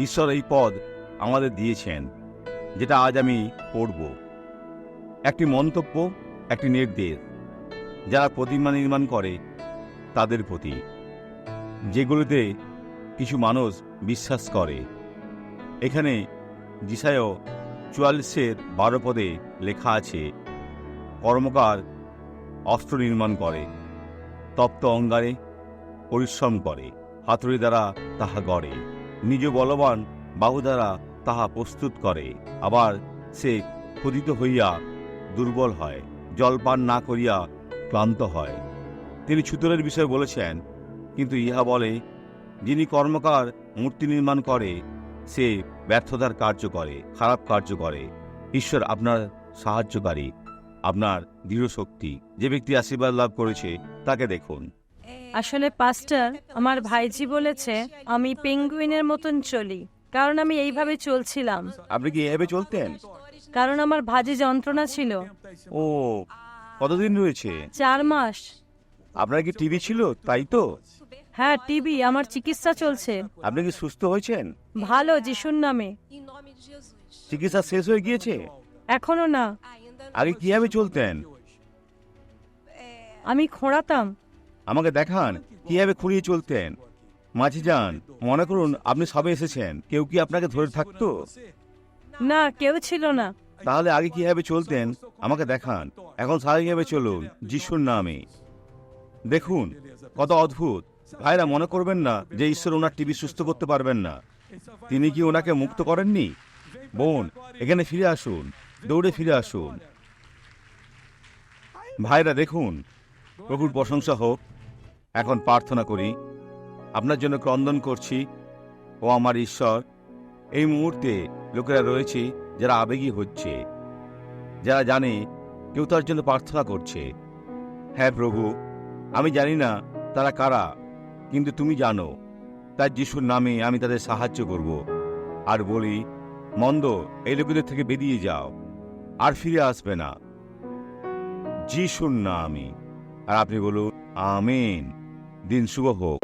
ঈশ্বর এই পদ আমাদের দিয়েছেন, যেটা আজ আমি পড়ব। একটি মন্তব্য, একটি নির্দেশ যারা প্রতিমা নির্মাণ করে তাদের প্রতি, যেগুলোতে কিছু মানুষ বিশ্বাস করে। এখানে যিশায় 44:12 পদে লেখা আছে, কর্মকার অস্ত্র নির্মাণ করে, তপ্ত অঙ্গারে পরিশ্রম করে, হাতুড়ি দ্বারা তাহা গড়ে, নিজ বলবান বাহু দ্বারা তাহা প্রস্তুত করে। আবার সে ক্ষুধিত হইয়া দুর্বল হয়, জলপান না করিয়া ক্লান্ত হয়। তিনি ছুতোরের বিষয়ে বলেছেন, কিন্তু ইহা বলে, যিনি কর্মকার মূর্তি নির্মাণ করে সে ব্যর্থতার কার্য করে, খারাপ কার্য করে। ঈশ্বর আপনার সাহায্যকারী, আপনার দৃঢ় শক্তি। যে ব্যক্তি আশীর্বাদ লাভ করেছে তাকে দেখুন। আসলে পাস্টার, আমার ভাইজি বলেছে আমি পেঙ্গুইনের মতন চলি, কারণ আমি এইভাবে চলছিলাম। আপনি কি এভাবে চলতেন? কারণ আমার ভাঁজে যন্ত্রণা ছিল। ও, কতদিন রয়েছে? 4 মাস। আপনার কি টিভি ছিল, তাই তো? হ্যাঁ, টিবি। আমার চিকিৎসা চলছে। আপনি কি সুস্থ হয়েছেন? ভালো, যিশুর নামে। চিকিৎসা শেষ হয়ে গিয়েছে? এখনো না। আগে কিভাবে চলতেন? আমি খোঁড়াতাম। আমাকে দেখান কিভাবে খুঁড়িয়ে চলতেন। মাঝি যান, মনে করুন আপনি সবে এসেছেন, কেউ কি আপনাকে ধরে থাকতো? না, কেউ ছিল না। তাহলে আগে কিভাবে চলতেন আমাকে দেখান। এখন স্বাভাবিকভাবে চলুন যিশুর নামে। দেখুন কত অদ্ভুত। ভাইরা, মনে করবেন না যে ঈশ্বর ওনার টিভি সুস্থ করতে পারবেন না। তিনি কি ওনাকে মুক্ত করেননি? বোন, এখানে ফিরে আসুন, দৌড়ে ফিরে আসুন। ভাইরা দেখুন, প্রভুর প্রশংসা হোক। এখন প্রার্থনা করি। আপনার জন্য ক্রন্দন করছি। ও আমার ঈশ্বর, এই মুহূর্তে লোকেরা রয়েছে যারা আবেগী হচ্ছে, যারা জানে কেউ তার জন্য প্রার্থনা করছে। হ্যাঁ প্রভু, আমি জানি না তারা কারা, কিন্তু তুমি জানো। তাই যিশুর নামে আমি তাদের সাহায্য করব আর বলি, মন্দ এই লোকেদের থেকে বেরিয়ে যাও, আর ফিরে আসবে না, যিশুর নামে। আর আপনি বলুন আমেন। দিন শুভ হোক।